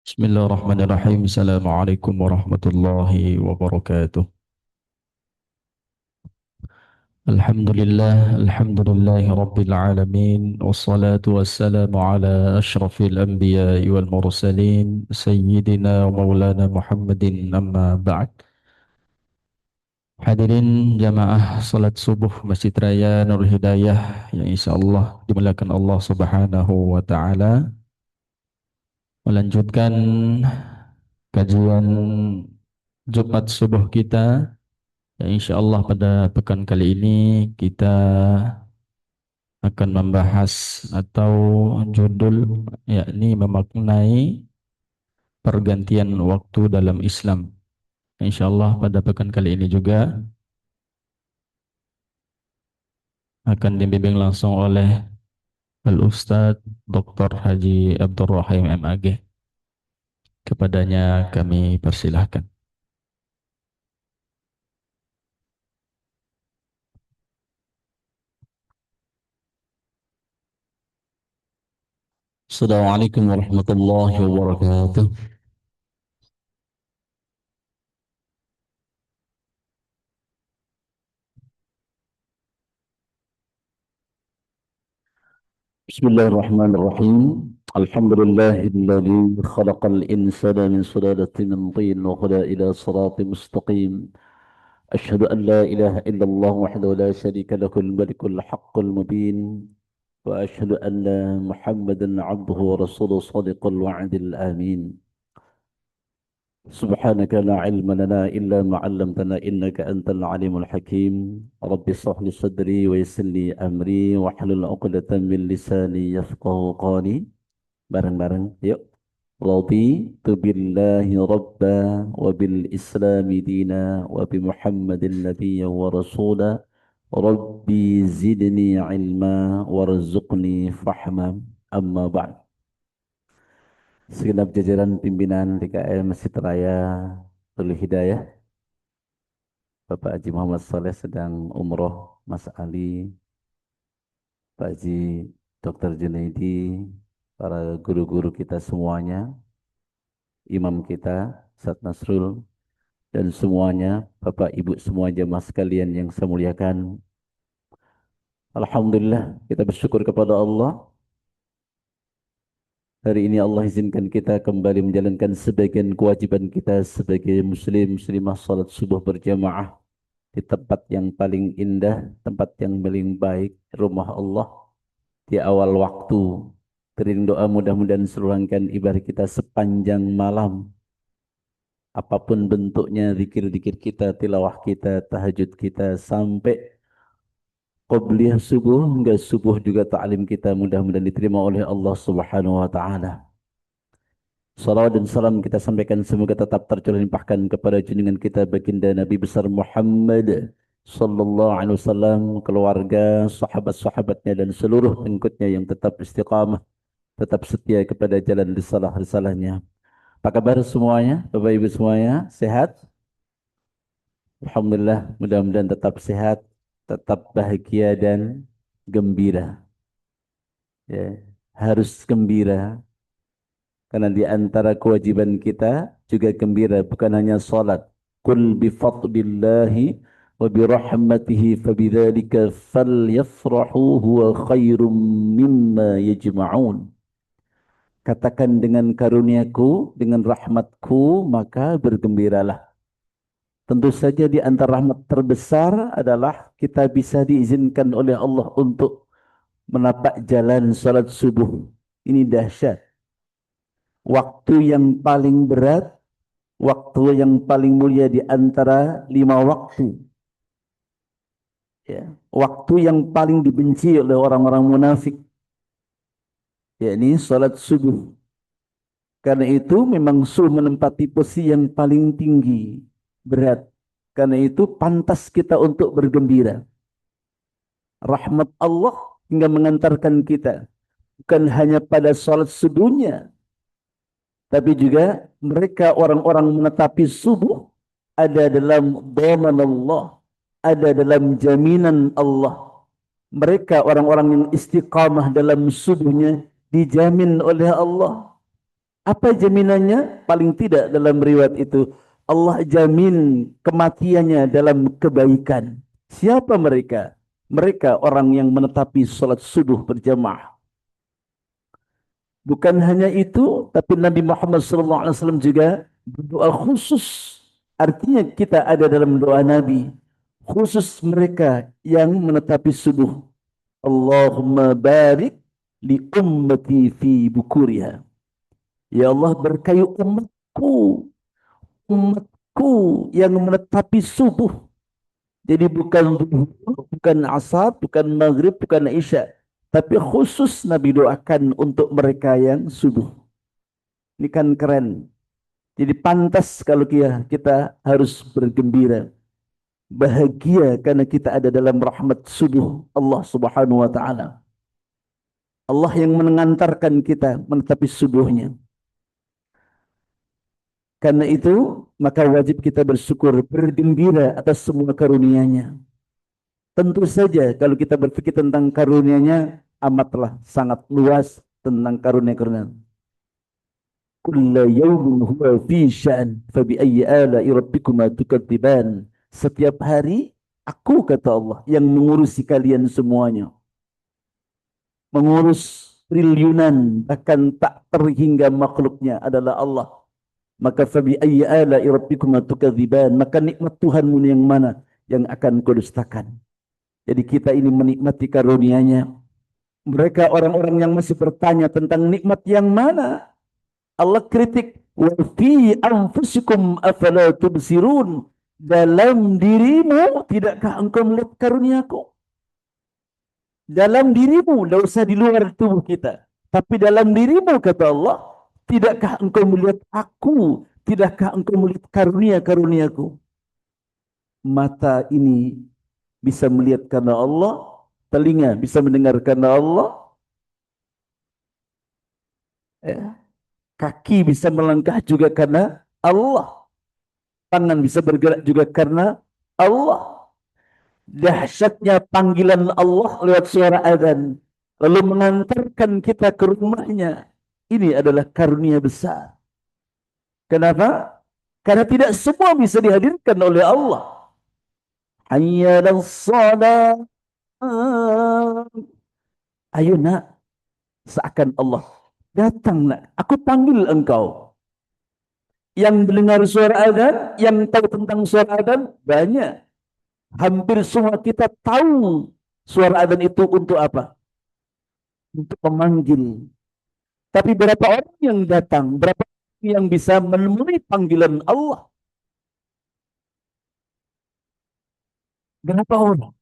Bismillahirrahmanirrahim. Assalamualaikum warahmatullahi wabarakatuh. Alhamdulillahi rabbil alamin. Wassalatu wassalamu ala ashrafil anbiya'i wal mursalin. Sayyidina wa maulana Muhammadin amma ba'd. Hadirin jamaah salat subuh Masjid Raya Nurul Hidayah yang insyaallah dimuliakan Allah Subhanahu wa taala. Melanjutkan kajian Jumat subuh kita. Ya, insya Allah pada pekan kali ini kita akan membahas atau judul yakni memaknai pergantian waktu dalam Islam. Insya Allah pada pekan kali ini juga akan dibimbing langsung oleh Al-Ustadz Dr. Haji Abdul Rahim MAG. Kepadanya kami persilahkan. Assalamualaikum warahmatullahi wabarakatuh. بسم الله الرحمن الرحيم. الحمد لله الذي خلق الإنسان من سلالة من طين وهدى إلى صراط مستقيم. أشهد أن لا إله إلا الله وحده لا شريك له الملك الحق المبين، وأشهد أن محمدا عبده ورسوله صادق الوعد الآمين. سبحانك لا علم لنا إلا ما علمتنا إنك أنت العليم الحكيم. رب اشرح لي صدري ويسر لي أمري واحلل عقدة من لساني يفقه قولي. Bareng-bareng, yuk. Raditu billahi rabba wa bil islami dina wa bi muhammadin nabiyya wa rasula. Rabbi zidni ilma warzuqni fahma. Amma ba'd. Segenap jajaran pimpinan DKM Masjid Raya Nurul Hidayah, Bapak Haji Muhammad Saleh sedang umroh, Mas Ali, Pak Haji Dr. Junaidi, para guru-guru kita semuanya, imam kita, Ustadz Nasrul, dan semuanya, Bapak Ibu semua jamaah sekalian yang saya muliakan. Alhamdulillah, kita bersyukur kepada Allah. Hari ini Allah izinkan kita kembali menjalankan sebagian kewajiban kita sebagai muslim, muslimah salat subuh berjamaah di tempat yang paling indah, tempat yang paling baik, rumah Allah, di awal waktu. Tering doa mudah-mudahan seluruh rangkaian ibadah kita sepanjang malam, apapun bentuknya, zikir-zikir kita, tilawah kita, tahajud kita, sampai qobliyah subuh, hingga subuh juga ta'lim kita mudah-mudahan diterima oleh Allah Subhanahu wa taala. Salawat dan salam kita sampaikan semoga tetap tercurah limpahkan kepada junjungan kita baginda Nabi besar Muhammad sallallahu alaihi wasallam, keluarga, sahabat-sahabatnya dan seluruh pengikutnya yang tetap istiqamah, tetap setia kepada jalan risalah-risalahnya. Apa kabar semuanya? Bapak Ibu semuanya sehat? Alhamdulillah, mudah-mudahan tetap sehat, tetap bahagia dan gembira. Ya, harus gembira karena di antara kewajiban kita juga gembira, bukan hanya salat. Qul bi fadlillahi wa bi rahmatihi fabidzalika falyafrahu huwa khairum mimma yajma'un. Katakan dengan karuniaku, dengan rahmatku, maka bergembiralah. Tentu saja di antara rahmat terbesar adalah kita bisa diizinkan oleh Allah untuk menapak jalan salat subuh. Ini dahsyat. Waktu yang paling berat, waktu yang paling mulia di antara 5 waktu. Ya. Waktu yang paling dibenci oleh orang-orang munafik, yakni salat subuh. Karena itu memang menempati posisi yang paling tinggi, berat. Karena itu pantas kita untuk bergembira. Rahmat Allah hingga mengantarkan kita bukan hanya pada salat subuhnya, tapi juga mereka orang-orang menetapi subuh ada dalam dhaman Allah, ada dalam jaminan Allah. Mereka orang-orang yang istiqamah dalam subuhnya dijamin oleh Allah. Apa jaminannya? Paling tidak dalam riwayat itu Allah jamin kematiannya dalam kebaikan. Siapa mereka? Mereka orang yang menetapi salat subuh berjamaah. Bukan hanya itu, tapi Nabi Muhammad SAW juga berdoa khusus. Artinya kita ada dalam doa Nabi. Khusus mereka yang menetapi subuh. Allahumma barik li ummati fi bukuriha. Ya Allah berkahi umatku, umatku yang menetapi subuh. Jadi bukan zuhur, bukan asar, bukan maghrib, bukan isya. Tapi khusus Nabi doakan untuk mereka yang subuh. Ini kan keren. Jadi pantas kalau kita harus bergembira. Bahagia karena kita ada dalam rahmat subuh Allah subhanahu wa ta'ala. Allah yang mengantarkan kita menetapi subuhnya. Karena itu, maka wajib kita bersyukur, bergembira atas semua karunia-Nya. Tentu saja kalau kita berpikir tentang karunia-Nya, amatlah sangat luas tentang karunia-karunia. Kulla yawmin huwa fi sya'an, fa bi ayyi ala'i rabbikuma tukadziban. Setiap hari, aku kata Allah yang mengurusi kalian semuanya. Mengurus triliunan, bahkan tak terhingga makhluknya adalah Allah. Maka fabi ayyi ala'i rabbikuma tukadziban, maka nikmat Tuhanmu yang mana yang akan kau dustakan. Jadi kita ini menikmati karunia-Nya. Mereka orang-orang yang masih bertanya tentang nikmat yang mana, Allah kritik, wa fi anfusikum afala tubsirun, dalam dirimu tidakkah engkau melihat karuniaku? Dalam dirimu, tidak usah di luar tubuh kita, tapi dalam dirimu kata Allah, tidakkah engkau melihat aku? Tidakkah engkau melihat karunia-karuniaku? Mata ini bisa melihat karena Allah, telinga bisa mendengar karena Allah, kaki bisa melangkah juga karena Allah, tangan bisa bergerak juga karena Allah. Dahsyatnya panggilan Allah lewat suara azan, lalu mengantarkan kita ke rumahnya. Ini adalah karunia besar. Kenapa? Karena tidak semua bisa dihadirkan oleh Allah. Hayya 'alas shalah. Ayo nak, seakan Allah datang nak, aku panggil engkau. Yang mendengar suara azan, yang tahu tentang suara azan banyak. Hampir semua kita tahu suara azan itu untuk apa? Untuk memanggil. Tapi berapa orang yang datang? Berapa orang yang bisa menemui panggilan Allah? Berapa orang?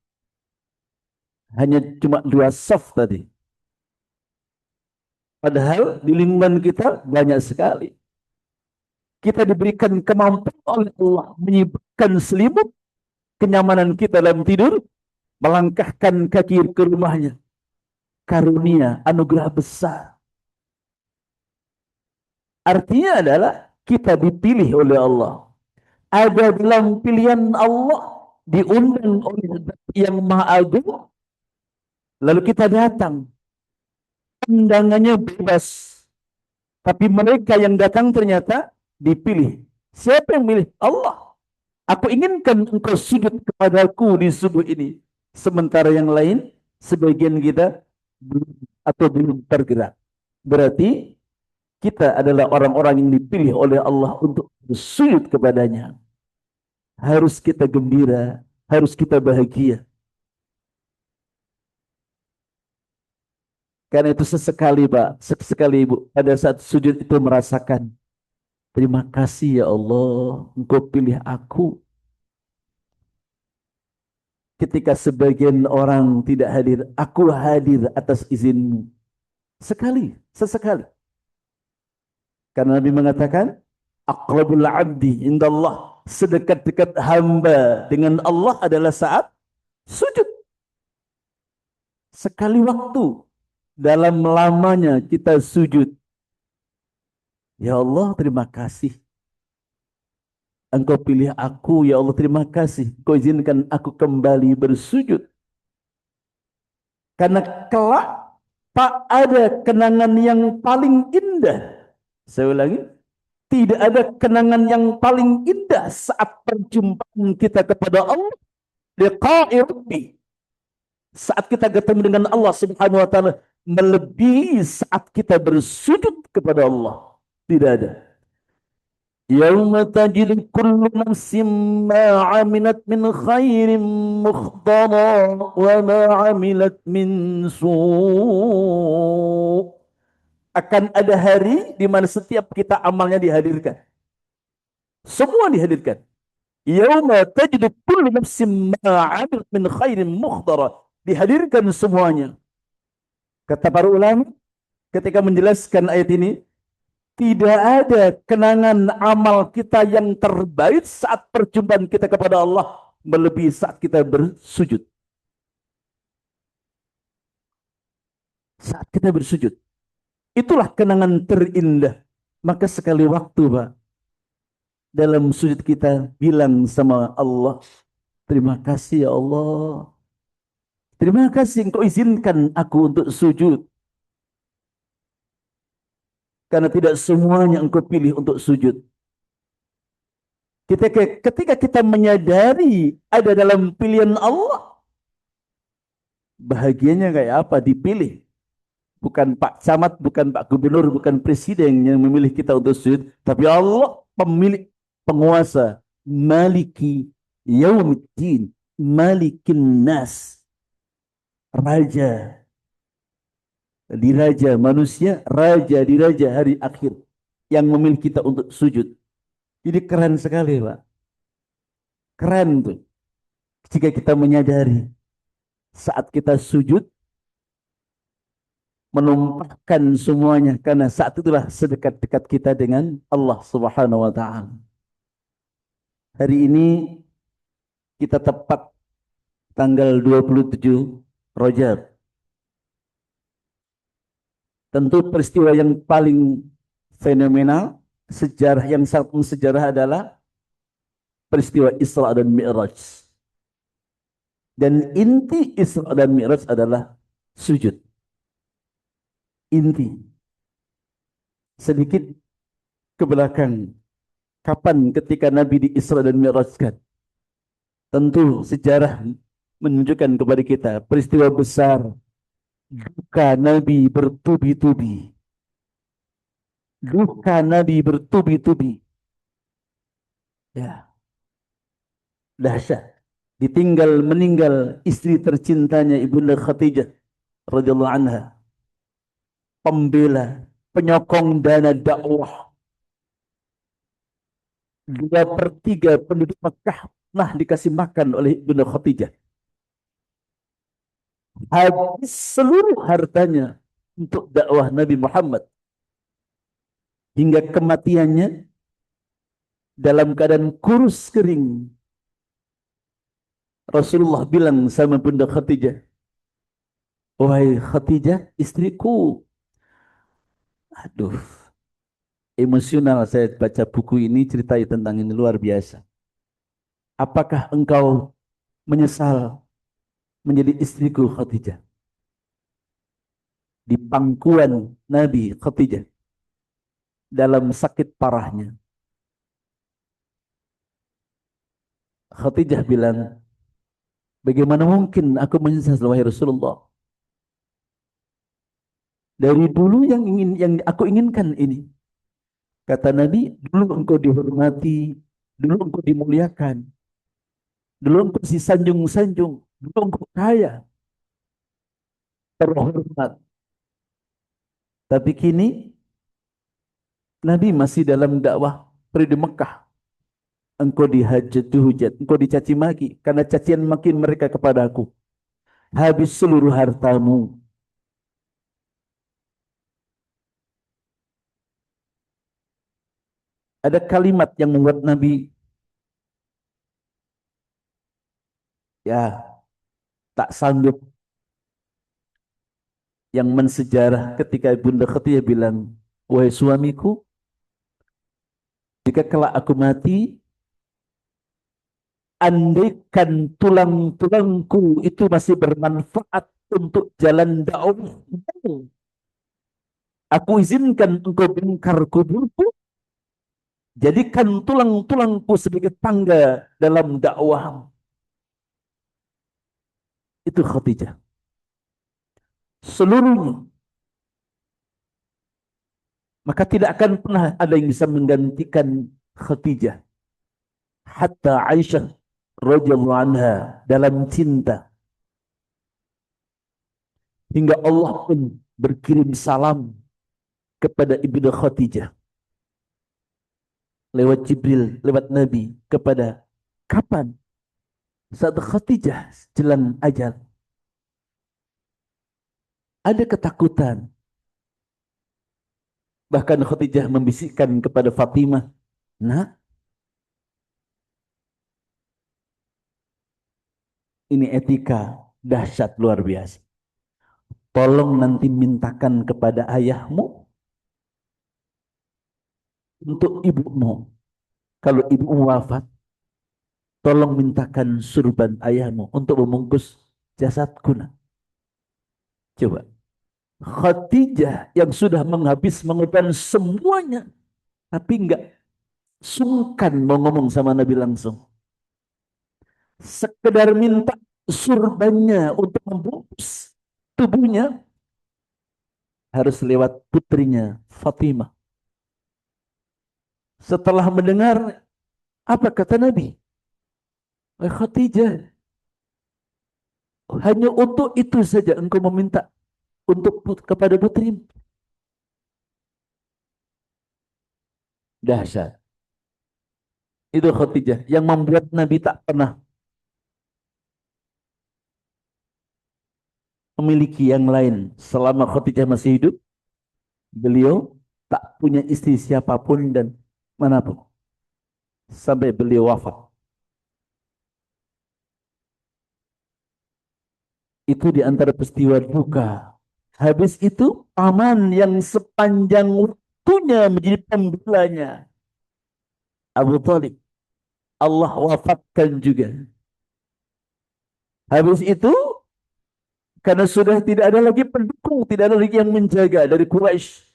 Hanya cuma 2 saf tadi. Padahal di lingkungan kita banyak sekali. Kita diberikan kemampuan oleh Allah menyibukkan selimut kenyamanan kita dalam tidur, melangkahkan kaki ke rumahnya. Karunia, anugerah besar. Artinya adalah kita dipilih oleh Allah. Ada dalam pilihan Allah, diundang oleh yang Maha Agung, lalu kita datang. Undangannya bebas. Tapi mereka yang datang ternyata dipilih. Siapa yang milih? Allah. Aku inginkan engkau sujud kepadaku di subuh ini. Sementara yang lain, sebagian kita belum atau belum tergerak. Berarti kita adalah orang-orang yang dipilih oleh Allah untuk bersujud kepadanya. Harus kita gembira, harus kita bahagia. Karena itu sesekali Pak, sesekali Ibu, pada saat sujud itu merasakan, terima kasih ya Allah, engkau pilih aku. Ketika sebagian orang tidak hadir, aku hadir atas izinmu. Sekali, sesekali. Karena Nabi mengatakan, aqrabul abdi indallah, sedekat-dekat hamba dengan Allah adalah saat sujud. Sekali waktu dalam lamanya kita sujud. Ya Allah, terima kasih. Engkau pilih aku, ya Allah, terima kasih. Kau izinkan aku kembali bersujud. Karena kelak tak ada kenangan yang paling indah Saya ulangi, tidak ada kenangan yang paling indah saat perjumpaan kita kepada Allah, liqa'i rabbi. Saat kita ketemu dengan Allah Subhanahu wa taala, melebihi saat kita bersujud kepada Allah. Tidak ada. Yauma tajidu kullu nafsin ma 'amilat min khairin muhdara wa ma 'amilat min su'. Akan ada hari di mana setiap kita amalnya dihadirkan. Semua dihadirkan. Yauma tajidu kullu nafsin ma 'amilat min khairin muhdara. Dihadirkan semuanya. Kata para ulama ketika menjelaskan ayat ini, tidak ada kenangan amal kita yang terbaik saat perjumpaan kita kepada Allah melebihi saat kita bersujud. Saat kita bersujud. Itulah kenangan terindah. Maka sekali waktu, Pak, dalam sujud kita bilang sama Allah, terima kasih ya Allah. Terima kasih engkau izinkan aku untuk sujud. Karena tidak semuanya engkau pilih untuk sujud. Ketika kita menyadari ada dalam pilihan Allah, bahagianya kayak apa? Dipilih. Bukan Pak Camat, bukan Pak Gubernur, bukan Presiden yang memilih kita untuk sujud, tapi Allah pemilik, penguasa, Maliki Yaumiddin, Malikin Nas, Raja di Raja manusia, Raja di Raja hari akhir, yang memilih kita untuk sujud. Jadi keren sekali, Pak. Keren tuh. Jika kita menyadari saat kita sujud, menumpahkan semuanya, karena saat itulah sedekat-dekat kita dengan Allah Subhanahu wa taala. Hari ini kita tepat tanggal 27 Rajab. Tentu peristiwa yang paling fenomenal, sejarah yang sangat mensejarah adalah peristiwa Isra dan Mi'raj. Dan inti Isra dan Mi'raj adalah sujud. Inti. Sedikit ke belakang. Kapan ketika Nabi di Isra dan Mi'rajkan? Tentu sejarah menunjukkan kepada kita peristiwa besar. Duka Nabi bertubi-tubi. Duka Nabi bertubi-tubi. Ya. Dahsyat. Ditinggal meninggal istri tercintanya Ibunda Khadijah radhiyallahu anha. Pembela, penyokong dana dakwah. 2/3 penduduk Mekah nah dikasih makan oleh Ibunda Khadijah. Habis seluruh hartanya untuk dakwah Nabi Muhammad. Hingga kematiannya dalam keadaan kurus kering. Rasulullah bilang sama Bunda Khadijah, wahai Khadijah, istriku. Aduh, emosional saya baca buku ini, ceritanya tentang ini luar biasa. Apakah engkau menyesal menjadi istriku Khadijah? Di pangkuan Nabi Khadijah dalam sakit parahnya. Khadijah bilang, bagaimana mungkin aku menyesal wahai Rasulullah? Dari dulu yang aku inginkan ini. Kata Nabi, dulu engkau dihormati, dulu engkau dimuliakan, dulu engkau disanjung-sanjung, dulu engkau kaya, terhormat. Tapi kini Nabi masih dalam dakwah periode Mekah. Engkau dihujat, engkau dicaci maki karena cacian makin mereka kepada aku. Habis seluruh hartamu. Ada kalimat yang membuat Nabi ya tak sanggup, yang mensejarah ketika Bunda Khadijah bilang, wahai suamiku, jika kelak aku mati, andaikan tulang-tulangku itu masih bermanfaat untuk jalan dakwah, Aku izinkan engkau bongkar kuburku, jadikan tulang-tulangku sebagai tangga dalam dakwah. Itu Khadijah. Seluruhnya. Maka tidak akan pernah ada yang bisa menggantikan Khadijah. Hatta Aisyah radhiyallahu anha dalam cinta. Hingga Allah pun berkirim salam kepada Ibnu Khadijah. Lewat Jibril, lewat Nabi. Kepada kapan? Saat Khadijah jalan ajal. Ada ketakutan. Bahkan Khadijah membisikkan kepada Fatimah, "Nak, ini etika dahsyat luar biasa. Tolong nanti mintakan kepada ayahmu untuk ibumu. Kalau ibumu wafat, tolong mintakan surban ayahmu untuk membungkus jasadku." Nak. Coba. Khadijah yang sudah mengorbankan semuanya, tapi enggak sungkan mau ngomong sama Nabi langsung. Sekedar minta surbannya untuk membungkus tubuhnya harus lewat putrinya Fatimah. Setelah mendengar, apa kata Nabi? Khadijah, hanya untuk itu saja engkau meminta untuk kepada putri. Dahsyat. Itu Khadijah yang membuat Nabi tak pernah memiliki yang lain. Selama Khadijah masih hidup, beliau tak punya istri siapapun dan manapun. Sampai beliau wafat. Itu di antara peristiwa duka. Habis itu paman yang sepanjang waktunya menjadi pembelanya, Abu Thalib, Allah wafatkan juga. Habis itu karena sudah tidak ada lagi pendukung, tidak ada lagi yang menjaga dari Quraisy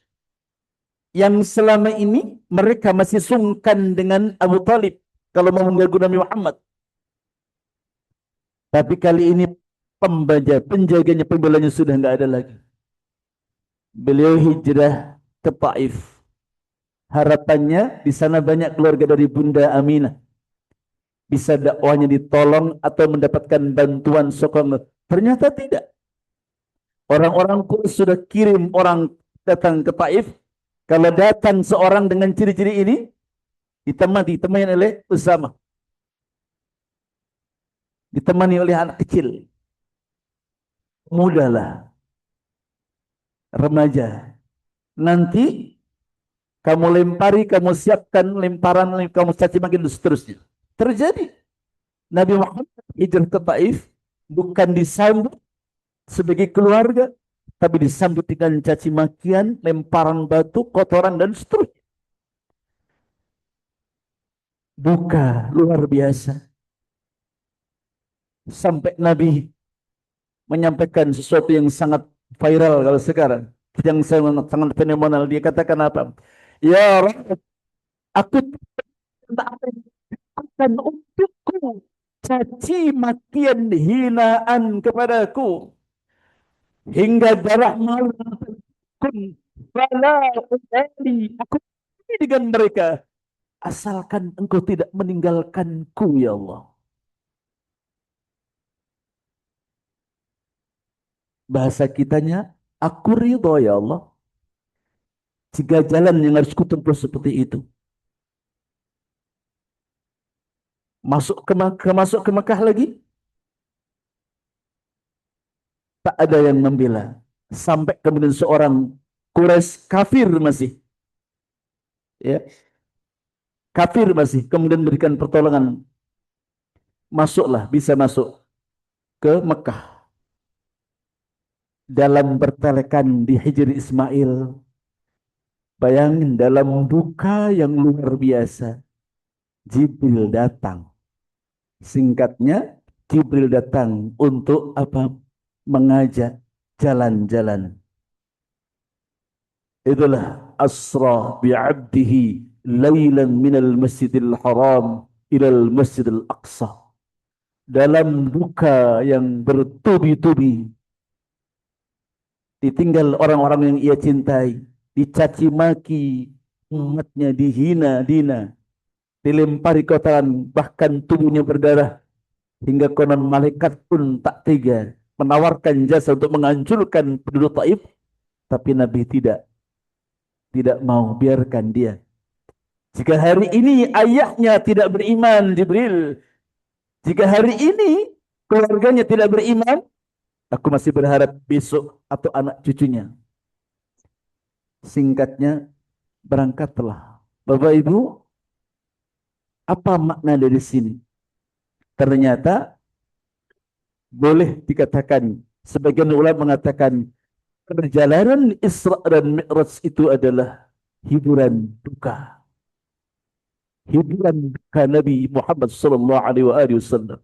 yang selama ini mereka masih sungkan dengan Abu Thalib kalau mau mengganggu Nabi Muhammad. Tapi kali ini penjaganya, pembelanya sudah nggak ada lagi. Beliau hijrah ke Taif. Harapannya di sana banyak keluarga dari Bunda Aminah. Bisa dakwahnya ditolong atau mendapatkan bantuan sokongan. Ternyata tidak. Orang-orang Quraisy sudah kirim orang datang ke Taif. Kalau datang seorang dengan ciri-ciri ini, ditemani oleh Usama. Ditemani oleh anak kecil. Mudahlah. Remaja. Nanti kamu lempari, kamu siapkan lemparan, kamu caci maki dan seterusnya. Terjadi. Nabi Muhammad hijrah ke Taif bukan disambut sebagai keluarga, tapi disambut dengan caci makian, lemparan batu, kotoran dan seterusnya. Duka luar biasa. Sampai Nabi menyampaikan sesuatu yang sangat viral kalau sekarang, yang sangat fenomenal. Dia katakan apa? Ya Rabb, aku tak akan untukku caci makian hinaan kepadaku hingga darah malu kun fala ubali, aku ini dengan mereka asalkan engkau tidak meninggalkanku ya Allah. Bahasa kitanya, aku ridho ya Allah jika jalan yang harus kutempuh seperti itu. Masuk ke Mekah lagi tak ada yang membela. Sampai kemudian seorang Quraisy kafir masih, ya, kafir masih kemudian berikan pertolongan. Masuklah, bisa masuk ke Mekah dalam bertelekan di Hijri Ismail. Bayangin dalam duka yang luar biasa, Jibril datang. Singkatnya, Jibril datang untuk apa? Mengajak jalan-jalan. Itulah asra bi'abdihi laylan minal masjidil haram ilal masjidil aqsa. Dalam duka yang bertubi-tubi, ditinggal orang-orang yang ia cintai, dicaci maki, umatnya dihina-dina, dilempari kotoran, bahkan tubuhnya berdarah, hingga konon malaikat pun tak tega menawarkan jasa untuk menghancurkan penduduk Taif, tapi Nabi tidak mau, biarkan dia. Jika hari ini ayahnya tidak beriman, Jibril, jika hari ini keluarganya tidak beriman, aku masih berharap besok atau anak cucunya. Singkatnya, berangkatlah. Bapak Ibu, apa makna dari sini? Ternyata boleh dikatakan, sebagian ulama mengatakan, perjalanan Isra dan Mi'raj itu adalah hiburan duka. Hiburan duka Nabi Muhammad sallallahu alaihi wasallam.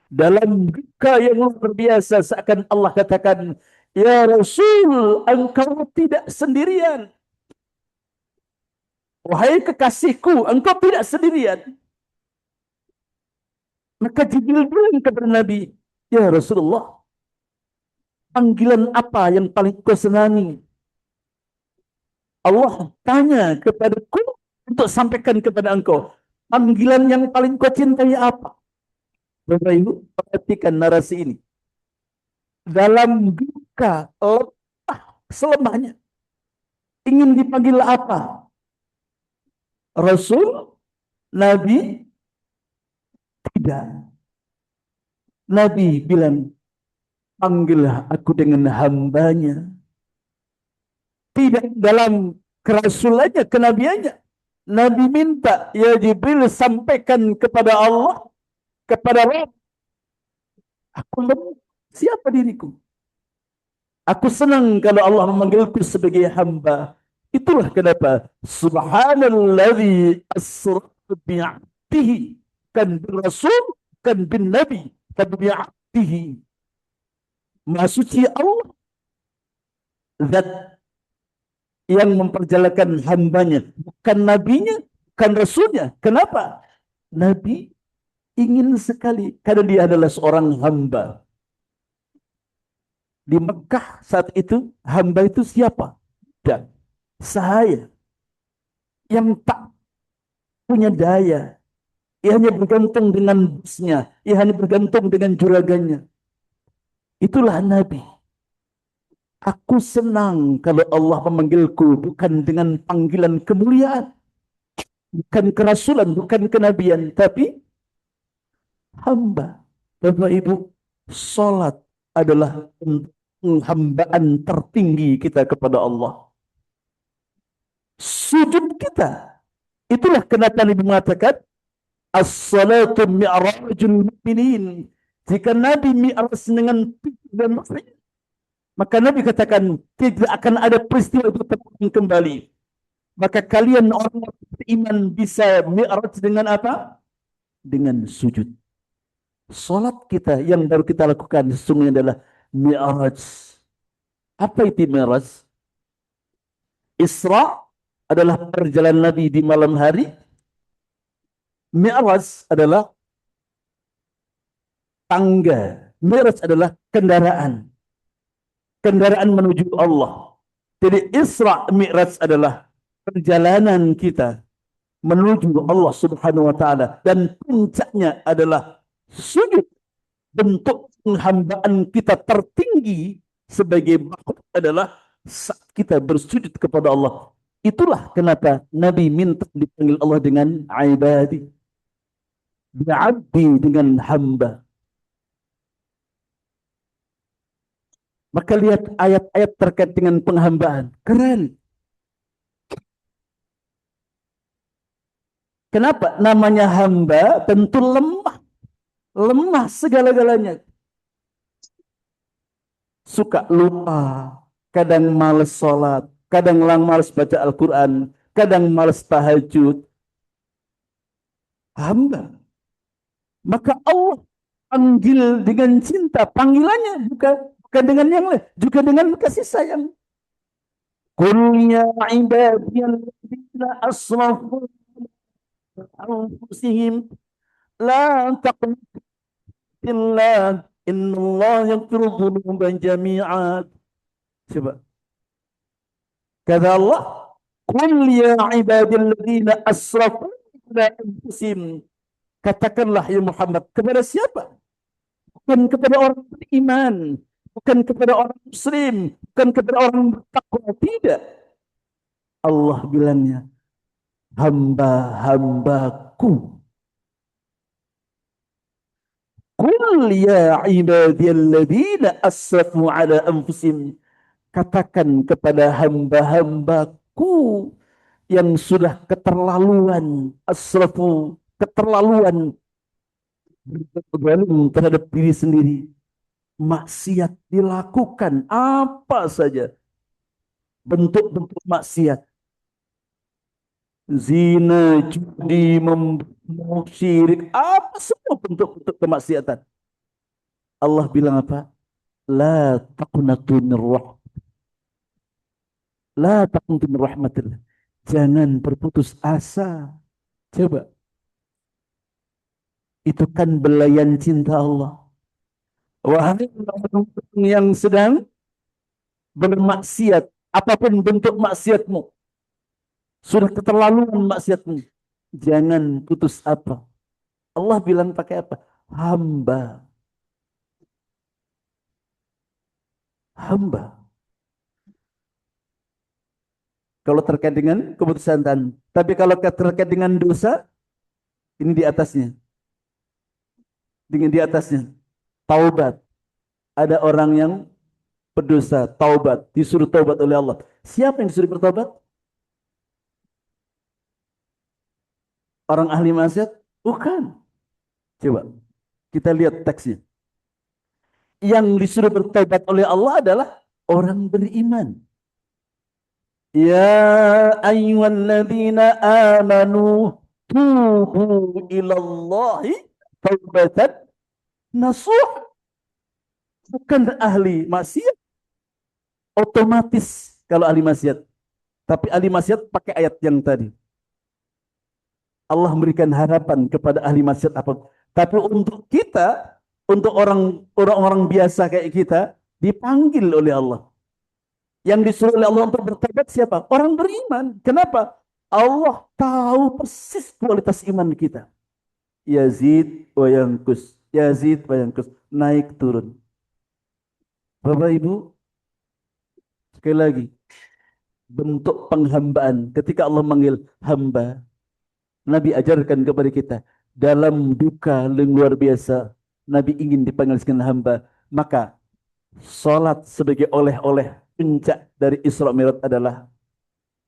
Dalam duka yang luar biasa, seakan Allah katakan, ya Rasul, engkau tidak sendirian. Wahai kekasihku, engkau tidak sendirian. Maka Jibril bilang kepada Nabi, ya Rasulullah, panggilan apa yang paling kau senangi? Allah tanya kepadaku untuk sampaikan kepada engkau. Panggilan yang paling kau cintai apa? Bapak Ibu, perhatikan narasi ini. Dalam duka, letah selamanya. Ingin dipanggil apa? Rasul, Nabi, tidak. Nabi bilang, panggillah aku dengan hambanya. Tidak dalam kerasulannya, kenabiannya. Nabi minta, ya Jibril sampaikan kepada Allah, kepada Allah, aku lemah, siapa diriku? Aku senang kalau Allah memanggilku sebagai hamba. Itulah kenapa subhanalladzi asra bi'abdihi, kan bin rasul, kan bin nabi, kan bi'abdihi. Maha suci Allah, zat yang memperjalankan hambanya, bukan nabinya, bukan rasulnya. Kenapa? Nabi ingin sekali, karena dia adalah seorang hamba. Di Mekah saat itu, hamba itu siapa? Dan saya yang tak punya daya. Ia hanya bergantung dengan busnya. Ia hanya bergantung dengan juragannya. Itulah Nabi. Aku senang kalau Allah memanggilku bukan dengan panggilan kemuliaan, bukan kerasulan, bukan kenabian, tapi hamba. Bapak Ibu, salat adalah penghambaan tertinggi kita kepada Allah. Sujud kita, itulah kenapa Nabi mengatakan as-salatu mi'rajul mu'minin. Jika Nabi mi'raj dengan dan maka Nabi katakan tidak akan ada peristiwa itu terulang kembali. Maka kalian orang beriman bisa mi'raj dengan apa? Dengan sujud. Salat kita yang baru kita lakukan sesungguhnya adalah mi'raj. Apa itu mi'raj? Isra adalah perjalanan Nabi di malam hari. Mi'raj adalah tangga. Mi'raj adalah kendaraan. Kendaraan menuju Allah. Jadi Isra Mi'raj adalah perjalanan kita menuju Allah Subhanahu wa taala, dan puncaknya adalah sujud. Bentuk penghambaan kita tertinggi sebagai makhluk adalah saat kita bersujud kepada Allah. Itulah kenapa Nabi minta dipanggil Allah dengan ibadi. Bi'abdi, dengan hamba. Maka lihat ayat-ayat terkait dengan penghambaan. Keren. Kenapa? Namanya hamba tentu lemah. Lemah segala-galanya. Suka lupa. Kadang males sholat. Kadang males baca Al-Quran. Kadang males tahajud. Hamba. Maka Allah panggil dengan cinta. Panggilannya bukan dengan yang lain. Juga dengan kasih sayang. Qul ya ibadiyalladzina asrafu anfusihim la taqnatillah innallaha yaghfiru dzunuba jami'a. Coba. Kata Allah, Qul ya ibadilladzina asrafu ala anfusihim. Katakanlah ya Muhammad kepada siapa? Bukan kepada orang beriman, bukan kepada orang muslim, bukan kepada orang bertakwa, tidak. Allah bilangnya, hamba-hambaku. Qul ya ibadiyalladzina asrafu ala anfusihim. Katakan kepada hamba-hambaku yang sudah keterlaluan, asrafu, keterlaluan berzalim terhadap diri sendiri. Maksiat dilakukan apa saja, bentuk-bentuk maksiat, zina, judi, membunuh, syirik, apa semua bentuk-bentuk kemaksiatan. Allah bilang apa? La taqnatu min La taqnatu min rahmatillah. Jangan berputus asa. Coba, itu kan belayan cinta Allah. Wahai orang yang sedang bermaksiat, apapun bentuk maksiatmu, sudah keterlaluan maksiatmu, jangan putus apa. Allah bilang pakai apa? Hamba. Hamba. Kalau terkait dengan keputusan Tuhan. Tapi kalau terkait dengan dosa, ini di atasnya. Dengan di atasnya. Taubat. Ada orang yang berdosa, taubat, disuruh taubat oleh Allah. Siapa yang disuruh bertobat? Orang ahli maksiat? Bukan. Coba kita lihat teksnya. Yang disuruh bertobat oleh Allah adalah orang beriman. Ya ayyuhalladzina amanu tubu ilallahi taubatan nasuh. Bukan ahli maksiat otomatis kalau ahli maksiat. Tapi ahli maksiat pakai ayat yang tadi. Allah memberikan harapan kepada ahli maksiat apa. Tapi untuk kita, untuk orang-orang biasa kayak kita, dipanggil oleh Allah. Yang disuruh oleh Allah untuk bertobat siapa? Orang beriman. Kenapa? Allah tahu persis kualitas iman kita. Yazid wa yankus. Yazid wa yankus. Naik turun. Bapak Ibu, sekali lagi. Bentuk penghambaan. Ketika Allah manggil hamba, Nabi ajarkan kepada kita. Dalam duka yang luar biasa, Nabi ingin dipanggil dengan hamba. Maka, salat sebagai oleh-oleh puncak dari Isra Mi'raj adalah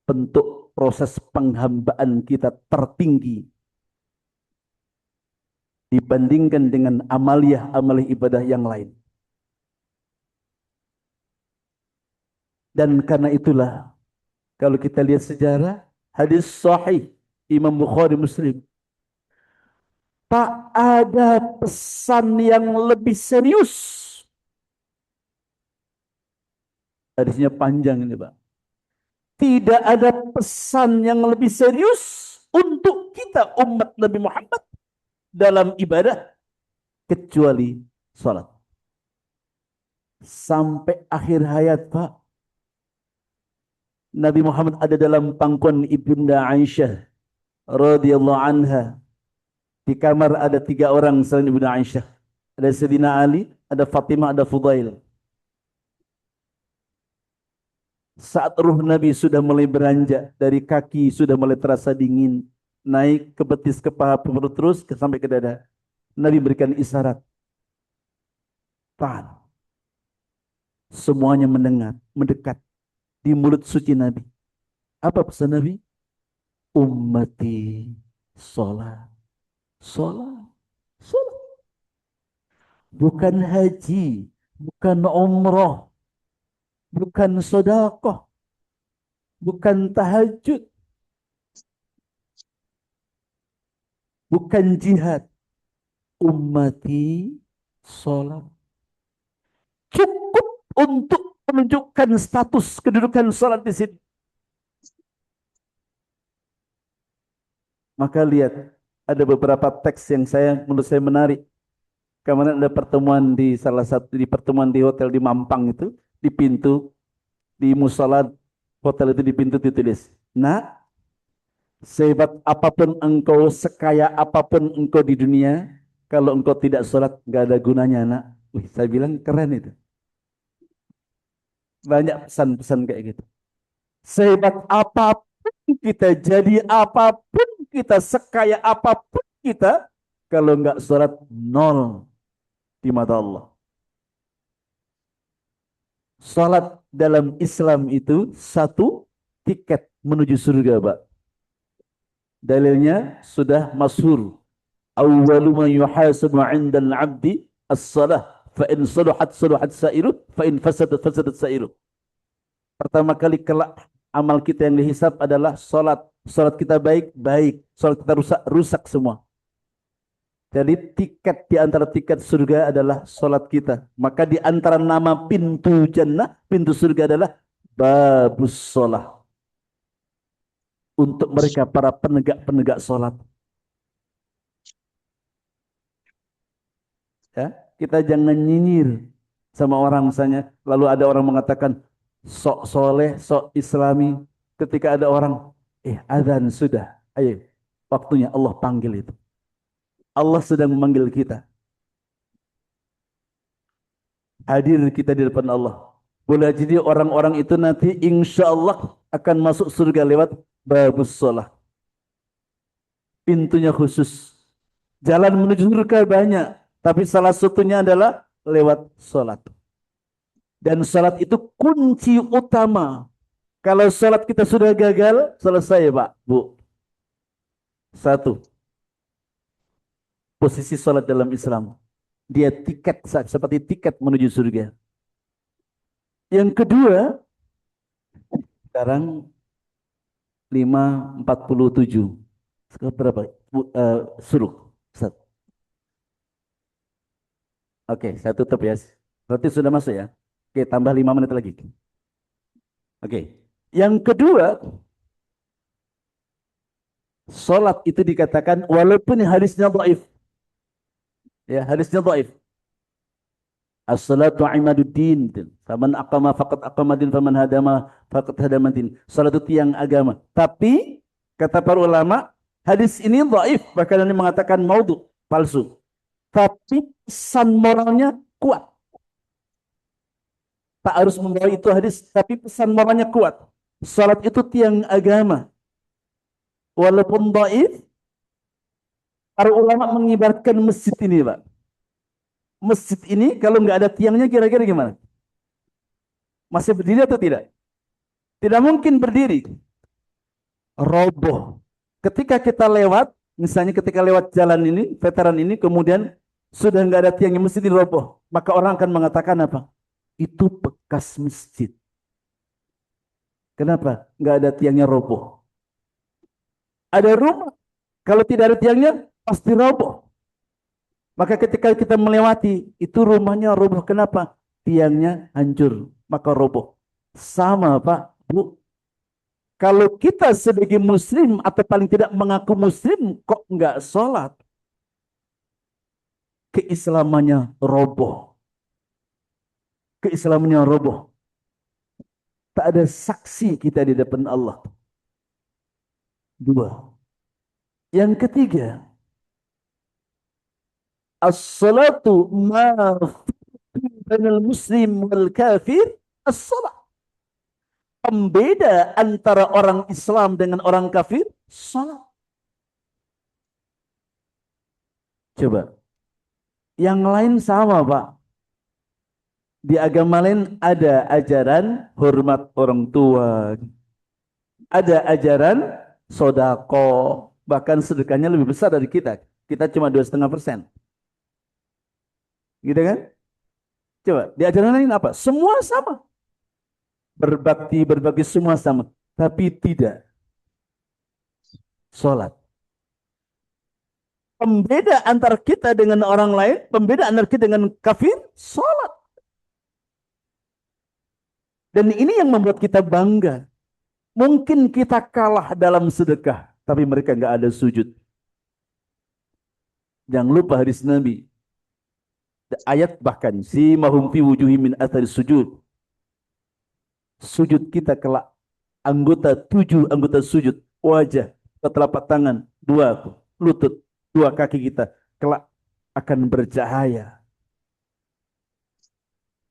bentuk proses penghambaan kita tertinggi dibandingkan dengan amaliyah-amaliyah ibadah yang lain. Dan karena itulah kalau kita lihat sejarah hadis sahih Imam Bukhari Muslim, tak ada pesan yang lebih serius. Hadisnya panjang ini, Pak. Tidak ada pesan yang lebih serius untuk kita umat Nabi Muhammad dalam ibadah kecuali salat. Sampai akhir hayat, Pak. Nabi Muhammad ada dalam pangkuan Ibunda Aisyah radhiyallahu anha. Di kamar ada 3 orang selain Ibunda Aisyah. Ada Sayyidina Ali, ada Fatimah, ada Fudail. Saat ruh Nabi sudah mulai beranjak, dari kaki sudah mulai terasa dingin, naik ke betis, ke paha, perut terus sampai ke dada. Nabi berikan isyarat. Tahan. Semuanya mendengar, mendekat di mulut suci Nabi. Apa pesan Nabi? Ummati sholat. Sholat. Sholat. Bukan haji, bukan umroh, bukan sedekah, bukan tahajud, bukan jihad. Ummati sholat. Cukup untuk menunjukkan status kedudukan salat di sini. Maka lihat, ada beberapa teks yang menurut saya menarik. Kemarin ada pertemuan di salah satu di pertemuan di hotel di Mampang itu, di pintu di musola hotel itu di pintu ditulis, "Nak, sehebat apapun engkau, sekaya apapun engkau di dunia, kalau engkau tidak sholat, nggak ada gunanya, nak." Wih, saya bilang keren itu. Banyak pesan-pesan kayak gitu. Sehebat apapun kita, jadi apapun kita, sekaya apapun kita, kalau nggak sholat, nol di mata Allah. Sholat dalam Islam itu satu tiket menuju surga, Pak. Dalilnya sudah masyhur. Awwalu man yuhasabu 'indal 'abdi as-shalah, fa in salahat salahat sa'iru, fa in fasadat fasadat sa'iru. Pertama kali kelak amal kita yang dihisab adalah salat. Salat kita baik, baik. Salat kita rusak, rusak semua. Jadi tiket di antara tiket surga adalah salat kita. Maka di antara nama pintu jannah, pintu surga adalah babus shalah. Untuk mereka para penegak-penegak salat. Ya, kita jangan nyinyir sama orang misalnya. Lalu ada orang mengatakan sok soleh, sok islami. Ketika ada orang, azan sudah. Ayo, waktunya Allah panggil itu. Allah sedang memanggil kita. Hadir kita di depan Allah. Boleh jadi orang-orang itu nanti insya Allah akan masuk surga lewat babus shalah. Pintunya khusus. Jalan menuju surga banyak. Tapi salah satunya adalah lewat sholat. Dan sholat itu kunci utama. Kalau sholat kita sudah gagal, selesai Pak, Bu. Satu, posisi sholat dalam Islam. Dia tiket, seperti tiket menuju surga. Yang kedua, sekarang 5:47. Sekarang berapa? Suruh. Oke, saya tutup ya. Berarti sudah masuk ya. Oke, tambah 5 menit lagi. Oke. Yang kedua, sholat itu dikatakan walaupun hadisnya dhaif. Ya, hadisnya dhaif. As-salatu imaduddin. Faman aqama faqad aqamadin, faman hadama faqad hadamadin. Salat itu tiang agama. Tapi kata para ulama, hadis ini dhaif, bahkan ini mengatakan maudhu, palsu. Tapi pesan moralnya kuat. Tak harus membawa itu hadis, tapi pesan moralnya kuat. Salat itu tiang agama. Walaupun dhaif, para ulama mengibaratkan masjid ini, Pak. Masjid ini kalau nggak ada tiangnya kira-kira gimana? Masih berdiri atau tidak? Tidak mungkin berdiri. Roboh. Ketika kita lewat, misalnya ketika lewat jalan ini, veteran ini, kemudian sudah nggak ada tiangnya, masjid ini roboh. Maka orang akan mengatakan apa? Itu bekas masjid. Kenapa? Nggak ada tiangnya, roboh. Ada rumah. Kalau tidak ada tiangnya, pasti roboh. Maka ketika kita melewati, itu rumahnya roboh. Kenapa? Tiangnya hancur, maka roboh. Sama Pak, Bu. Kalau kita sebagai muslim atau paling tidak mengaku muslim, kok nggak sholat? Keislamannya roboh. Keislamannya roboh. Tak ada saksi kita di depan Allah. Dua. Yang ketiga, as-salatu bainal muslim wal kafir, as-salat. Pembeda antara orang Islam dengan orang kafir, salat. Coba. Yang lain sama, Pak. Di agama lain ada ajaran hormat orang tua. Ada ajaran sodako. Bahkan sedekahnya lebih besar dari kita. Kita cuma 2,5%. Gitu kan? Coba, di ajaran lain apa? Semua sama. Berbakti semua sama. Tapi tidak. Sholat. Pembeda antara kita dengan orang lain, pembeda antara kita dengan kafir, sholat. Dan ini yang membuat kita bangga. Mungkin kita kalah dalam sedekah, tapi mereka nggak ada sujud. Jangan lupa hadis Nabi. Ayat bahkan, si mahum fi wujuhi min athari sujud. Sujud kita kelak. Anggota, 7 anggota sujud. Wajah, telapak tangan, 2 lutut, 2 kaki kita. Kelak akan bercahaya.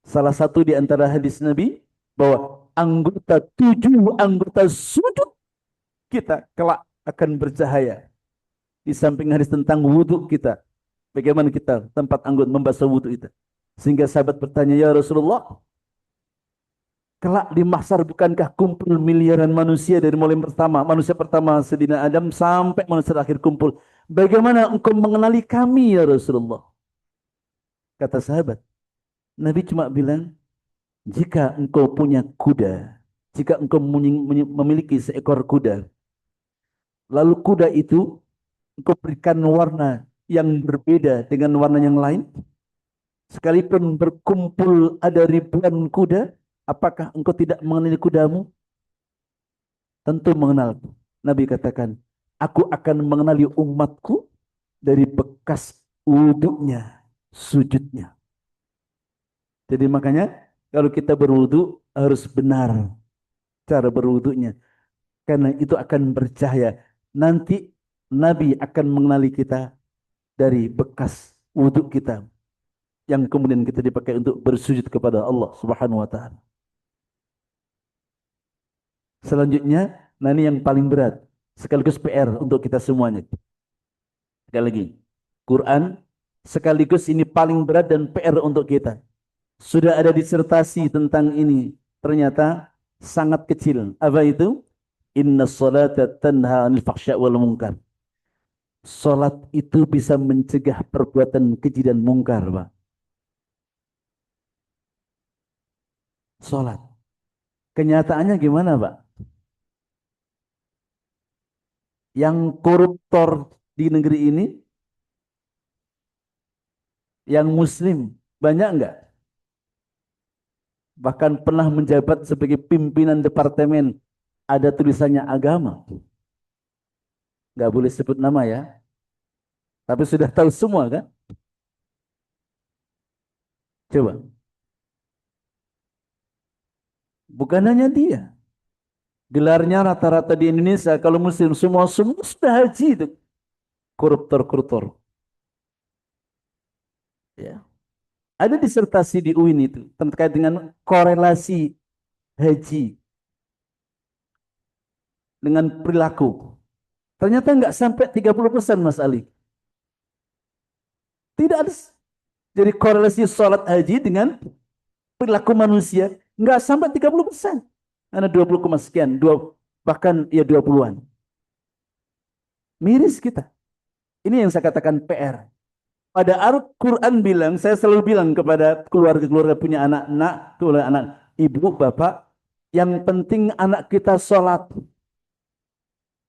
Salah satu di antara hadis Nabi, bahwa 7 anggota sujud kita kelak akan bercahaya. Di samping hadis tentang wudhu kita. Bagaimana kita tempat anggota membasuh wudhu itu. Sehingga sahabat bertanya, ya Rasulullah, kelak di mahsyar bukankah kumpul miliaran manusia dari mulai pertama, manusia pertama sedina Adam sampai manusia terakhir kumpul. Bagaimana engkau mengenali kami ya Rasulullah? Kata sahabat, Nabi cuma bilang, jika engkau punya kuda, jika engkau memiliki seekor kuda, lalu kuda itu engkau berikan warna yang berbeda dengan warna yang lain, sekalipun berkumpul ada ribuan kuda, apakah engkau tidak mengenali kudamu? Tentu mengenal. Nabi katakan, aku akan mengenali umatku dari bekas wudhunya, sujudnya. Jadi makanya kalau kita berwudhu harus benar cara berwudhunya. Karena itu akan bercahaya. Nanti Nabi akan mengenali kita dari bekas wudhu kita. Yang kemudian kita dipakai untuk bersujud kepada Allah Subhanahu wa ta'ala. Selanjutnya, nah ini yang paling berat. Sekaligus PR untuk kita semuanya. Sekali lagi, Quran sekaligus ini paling berat dan PR untuk kita. Sudah ada disertasi tentang ini. Ternyata sangat kecil. Apa itu? Inna salata tanha anil fahsya wal munkar. Salat itu bisa mencegah perbuatan keji dan mungkar, Pak. Salat. Kenyataannya gimana, Pak? Yang koruptor di negeri ini, yang muslim, banyak enggak? Bahkan pernah menjabat sebagai pimpinan departemen, ada tulisannya agama. Enggak boleh sebut nama ya. Tapi sudah tahu semua kan? Coba. Bukan hanya dia. Gelarnya rata-rata di Indonesia, kalau muslim semua sudah haji itu. Koruptor-koruptor. Ya. Ada disertasi di UIN itu terkait dengan korelasi haji dengan perilaku. Ternyata nggak sampai 30% Mas Ali. Tidak ada. Jadi korelasi sholat haji dengan perilaku manusia nggak sampai 30%. Karena 20, sekian, bahkan ya 20-an. Miris kita. Ini yang saya katakan PR. Pada Al-Quran bilang, saya selalu bilang kepada keluarga-keluarga punya anak-anak, keluarga anak ibu, bapak, yang penting anak kita sholat.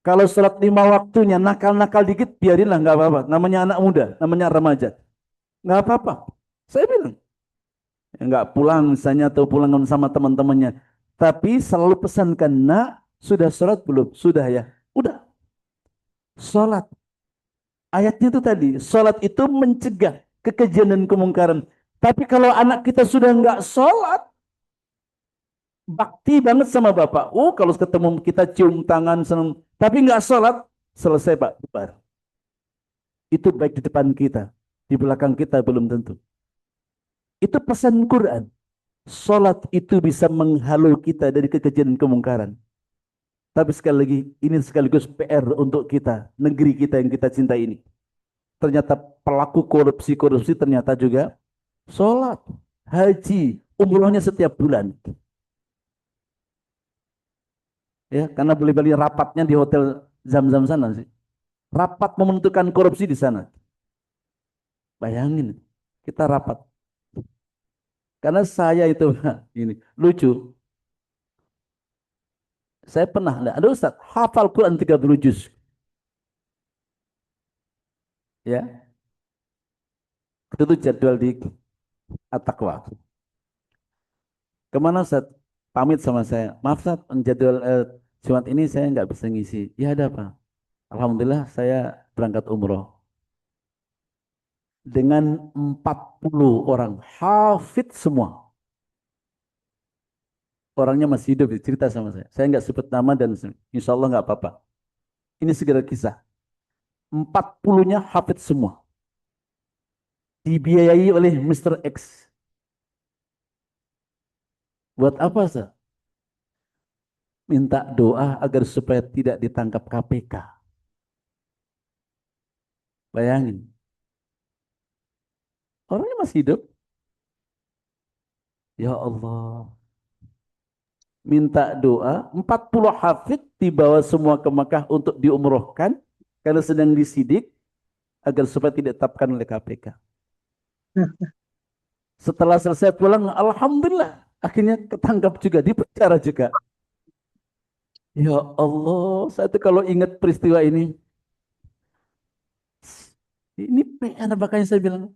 Kalau sholat 5 waktunya, nakal-nakal dikit, biarinlah, nggak apa-apa. Namanya anak muda, namanya remaja. Nggak apa-apa. Saya bilang, nggak pulang misalnya atau pulang sama teman-temannya. Tapi selalu pesankan, nak, sudah sholat belum? Sudah ya. Udah, sholat. Ayatnya itu tadi, sholat itu mencegah kekejian dan kemungkaran. Tapi kalau anak kita sudah nggak sholat, bakti banget sama bapak. Oh, kalau ketemu kita cium tangan, senang. Tapi nggak sholat, selesai Pak. Bubar. Itu baik di depan kita, di belakang kita belum tentu. Itu pesan Quran. Sholat itu bisa menghalau kita dari kekejian dan kemungkaran. Tapi sekali lagi, ini sekaligus PR untuk kita, negeri kita yang kita cintai ini. Ternyata pelaku korupsi ternyata juga sholat, haji, umrohnya setiap bulan. Ya, karena beli-beli rapatnya di hotel Zam-Zam sana sih. Rapat menentukan korupsi di sana. Bayangin, kita rapat. Karena saya itu ini lucu. Saya pernah ada Ustaz hafal Quran 30 juz. Ya, itu jadwal di At-Taqwa. Kemana Ustaz? pamit sama saya. Maaf Ustaz, jadwal Jumat ini saya nggak bisa ngisi. Ya ada apa? Alhamdulillah saya berangkat umroh dengan 40 orang hafid semua. Orangnya masih hidup, cerita sama saya. Saya nggak sebut nama dan insya Allah nggak apa-apa. Ini segera kisah. 40-nya hafid semua. Dibiayai oleh Mr. X. Buat apa, Sir? Minta doa agar supaya tidak ditangkap KPK. Bayangin. Orangnya masih hidup. Ya Allah. Minta doa. 40 hafid dibawa semua ke Makkah untuk diumrohkan. Karena sedang disidik. Agar supaya tidak ditetapkan oleh KPK. Setelah selesai pulang, Alhamdulillah. Akhirnya ketangkap juga, dipenjara juga. Ya Allah, saya tuh kalau ingat peristiwa ini PR, makanya saya bilang,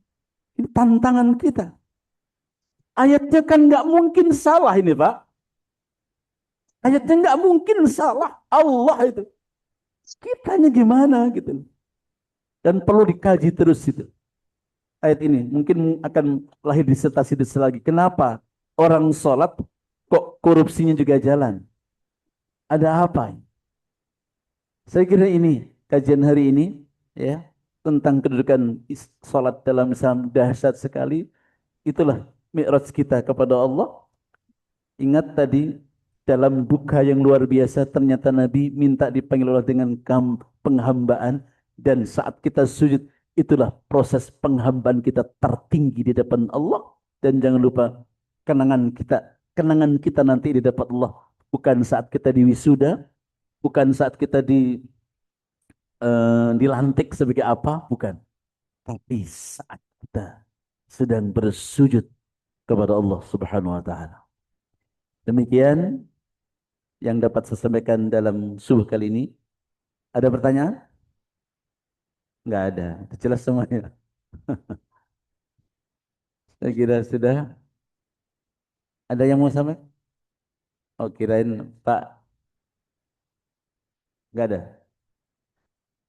ini tantangan kita. Ayatnya kan nggak mungkin salah ini Pak. Ayatnya nggak mungkin salah. Allah itu. Kitanya gimana gitu. Dan perlu dikaji terus itu. Ayat ini mungkin akan lahir disertasi lagi. Kenapa orang sholat kok korupsinya juga jalan? Ada apa? Saya kira ini kajian hari ini ya tentang kedudukan sholat dalam Islam dahsyat sekali. Itulah mi'raj kita kepada Allah. Ingat tadi dalam duka yang luar biasa ternyata Nabi minta dipanggil Allah dengan penghambaan dan saat kita sujud itulah proses penghambaan kita tertinggi di depan Allah dan jangan lupa kenangan kita nanti di depan Allah bukan saat kita di wisuda, bukan saat kita dilantik sebagai apa, bukan. Tapi saat kita sedang bersujud kepada Allah Subhanahu wa taala. Demikian yang dapat saya sampaikan dalam subuh kali ini. Ada pertanyaan? Enggak ada. Itu jelas semuanya. Saya kira sudah. Ada yang mau sampaikan? Oh, kirain Pak. Enggak ada.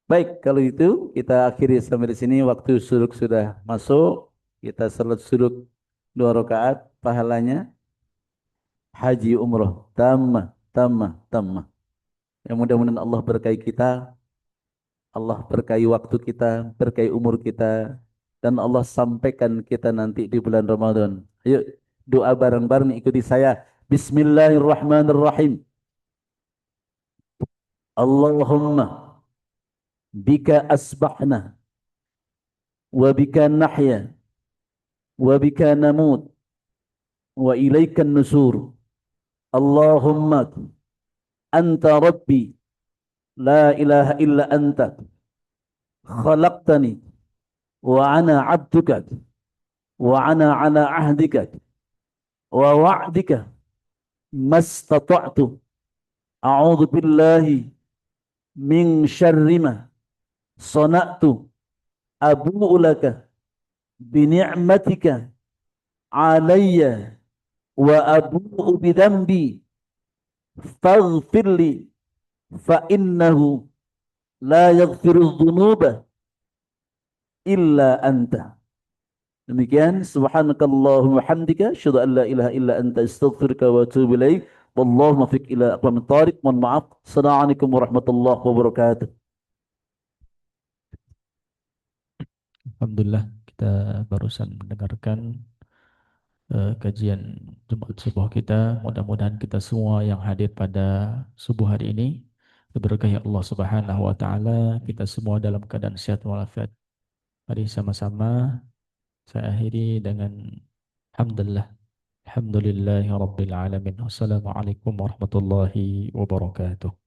Baik, kalau itu kita akhiri sampai di sini. Waktu suruk sudah masuk. Kita salat suruk 2 rakaat. Pahalanya haji umroh. Tamah, tamah, tamah. Yang mudah-mudahan Allah berkahi kita. Allah berkahi waktu kita, berkahi umur kita, dan Allah sampaikan kita nanti di bulan Ramadan. Ayo doa bareng-bareng ikuti saya. Bismillahirrahmanirrahim. Allahumma bika asbahna wa bika nahya wa bika namut wa ilaikan nusur. Allahumma anta rabbi la ilaha illa anta khalaqtani wa ana abduka wa ana ala ahdika wa wa'dika mastata'tu a'udzu billahi min syarri ma sana'tu abu'u laka bi ni'matika alayya wa abu'u bi dhanbi faghfirli fa innahu la yaghfiru dhunuba illa anta. Demikian subhanakallahumma hamdika asyhadu an la ilaha illa anta astaghfiruka wa atubu ilaik. Wallahu muwaffiq ila aqwamit thariq. Mohon maaf. Assalamualaikum warahmatullahi wabarakatuh. Alhamdulillah kita barusan mendengarkan kajian Jumat subuh kita. Mudah-mudahan kita semua yang hadir pada subuh hari ini diberkahi Allah Subhanahu wa taala, kita semua dalam keadaan sehat walafiat. Mari sama-sama saya akhiri dengan hamdalillah. Alhamdulillahirabbil alamin. Wassalamualaikum warahmatullahi wabarakatuh.